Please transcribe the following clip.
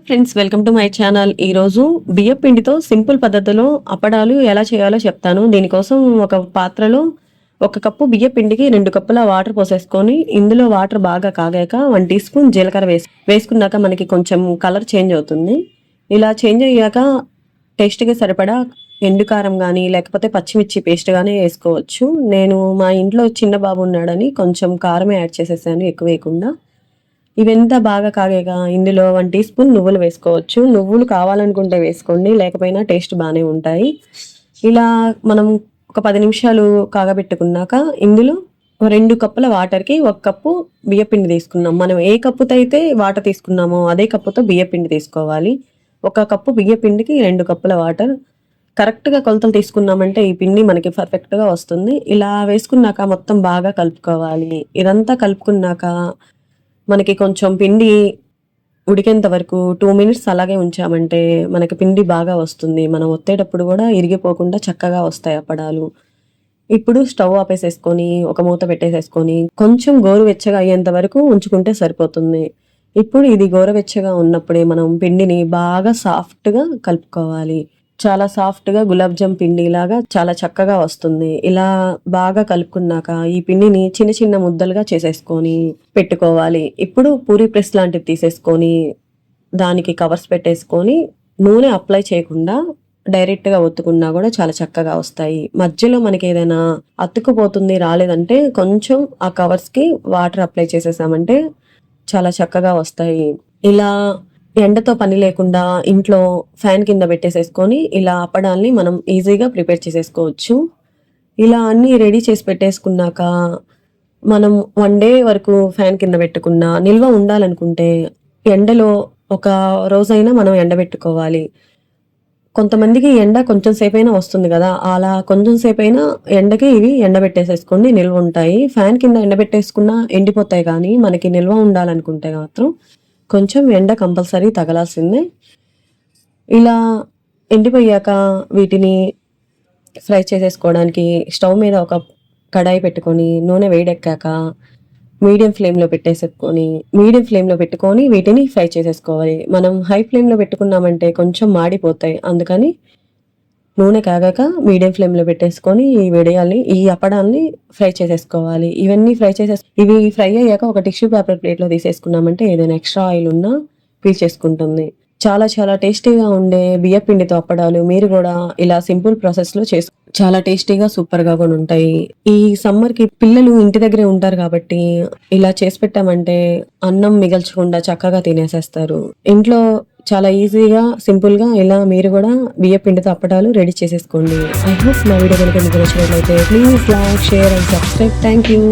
Friends, welcome to my channel. ఈరోజు బియ్యం పిండితో సింపుల్ పద్ధతిలో అప్పడాలు ఎలా చేయాలో చెప్తాను. దీనికోసం ఒక పాత్రలో 1 కప్పు బియ్యం పిండికి 2 కప్పుల వాటర్ పోసేసుకొని, ఇందులో వాటర్ బాగా కాగాక 1 టీ స్పూన్ జీలకర్ర వేసుకున్నాక మనకి కొంచెం కలర్ చేంజ్ అవుతుంది. ఇలా చేంజ్ అయ్యాక టేస్ట్కి సరిపడా ఎండు కారం కానీ లేకపోతే పచ్చిమిర్చి పేస్ట్ కానీ వేసుకోవచ్చు. నేను మా ఇంట్లో చిన్న బాబు ఉన్నాడని కొంచెం కారమే యాడ్ చేసేసాను, ఎక్కువ వేయకుండా. ఇవంతా బాగా కాగాక ఇందులో 1 టీ స్పూన్ నువ్వులు వేసుకోవచ్చు. నువ్వులు కావాలనుకుంటే వేసుకోండి, లేకపోయినా టేస్ట్ బాగానే ఉంటాయి. ఇలా మనం ఒక 10 నిమిషాలు కాగబెట్టుకున్నాక ఇందులో 2 కప్పుల వాటర్కి 1 కప్పు బియ్యపిండి తీసుకున్నాం. మనం ఏ కప్పుతో అయితే వాటర్ తీసుకున్నామో అదే కప్పుతో బియ్యపిండి తీసుకోవాలి. 1 కప్పు బియ్యపిండికి 2 కప్పుల వాటర్. కరెక్ట్గా కొలతలు తీసుకున్నామంటే ఈ పిండి మనకి పర్ఫెక్ట్గా వస్తుంది. ఇలా వేసుకున్నాక మొత్తం బాగా కలుపుకోవాలి. ఇదంతా కలుపుకున్నాక మనకి కొంచెం పిండి ఉడికేంత వరకు 2 మినిట్స్ అలాగే ఉంచామంటే మనకి పిండి బాగా వస్తుంది. మనం ఒత్తేటప్పుడు కూడా ఇరిగిపోకుండా చక్కగా వస్తాయి అప్పడాలు. ఇప్పుడు స్టవ్ ఆపేసేసుకొని ఒక మూత పెట్టేసేసుకొని కొంచెం గోరువెచ్చగా అయ్యేంత వరకు ఉంచుకుంటే సరిపోతుంది. ఇప్పుడు ఇది గోరువెచ్చగా ఉన్నప్పుడే మనం పిండిని బాగా సాఫ్ట్గా కలుపుకోవాలి. చాలా సాఫ్ట్గా గులాబ్ జామ్ పిండిలాగా చాలా చక్కగా వస్తుంది. ఇలా బాగా కలుపుకున్నాక ఈ పిండిని చిన్న చిన్న ముద్దలుగా చేసేసుకొని పెట్టుకోవాలి. ఇప్పుడు పూరీ ప్రెస్ లాంటివి తీసేసుకొని దానికి కవర్స్ పెట్టేసుకొని నూనె అప్లై చేయకుండా డైరెక్ట్గా ఒత్తుకున్నా కూడా చాలా చక్కగా వస్తాయి. మధ్యలో మనకి ఏదైనా అతుక్కుపోతుంది రాలేదంటే కొంచెం ఆ కవర్స్కి వాటర్ అప్లై చేసేసామంటే చాలా చక్కగా వస్తాయి. ఇలా ఎండతో పని లేకుండా ఇంట్లో ఫ్యాన్ కింద పెట్టేసేసుకొని ఇలా అప్పడాల్ని మనం ఈజీగా ప్రిపేర్ చేసేసుకోవచ్చు. ఇలా అన్నీ రెడీ చేసి పెట్టేసుకున్నాక మనం 1 డే వరకు ఫ్యాన్ కింద పెట్టుకున్న నిల్వ ఉండాలనుకుంటే ఎండలో ఒక రోజైనా మనం ఎండబెట్టుకోవాలి. కొంతమందికి ఎండ కొంచెం సేపైనా వస్తుంది కదా, అలా కొంచెం సేపైనా ఎండకి ఇవి ఎండబెట్టేసేసుకోండి, నిల్వ ఉంటాయి. ఫ్యాన్ కింద ఎండబెట్టేసుకున్నా ఎండిపోతాయి, కానీ మనకి నిల్వ ఉండాలనుకుంటే మాత్రం కొంచెం ఎండ కంపల్సరీ తగలాల్సిందే. ఇలా ఎండిపోయాక వీటిని ఫ్రై చేసేసుకోవడానికి స్టవ్ మీద ఒక కడాయి పెట్టుకొని నూనె వేడెక్కాక మీడియం ఫ్లేమ్లో పెట్టుకొని వీటిని ఫ్రై చేసేసుకోవాలి. మనం హై ఫ్లేమ్లో పెట్టుకున్నామంటే కొంచెం మాడిపోతాయి. అందుకని నూనె కాగాక మీడియం ఫ్లేమ్లో పెట్టేసుకొని ఈ అప్పడాల్ని ఫ్రై చేసేసుకోవాలి. ఇవి ఫ్రై అయ్యాక ఒక టిష్యూ పేపర్ ప్లేట్లో తీసేసుకున్నామంటే ఏదైనా ఎక్స్ట్రా ఆయిల్ ఉన్నా పీల్చేసుకుంటుంది. చాలా చాలా టేస్టీగా ఉండే బియ్యం పిండితో అప్పడాలు మీరు కూడా ఇలా సింపుల్ ప్రాసెస్లో చాలా టేస్టీగా సూపర్గా కూడా ఉంటాయి. ఈ సమ్మర్కి పిల్లలు ఇంటి దగ్గరే ఉంటారు కాబట్టి ఇలా చేసి పెట్టామంటే అన్నం మిగల్చకుండా చక్కగా తినేసేస్తారు. ఇంట్లో చాలా ఈజీగా సింపుల్గా ఇలా మీరు కూడా బియ్యం పిండితో అప్పడాలు రెడీ చేసేసుకోండి. ఐ హోప్ నా వీడియో కనుక మీకు నచ్చినట్లయితే please like, share and subscribe. Thank you.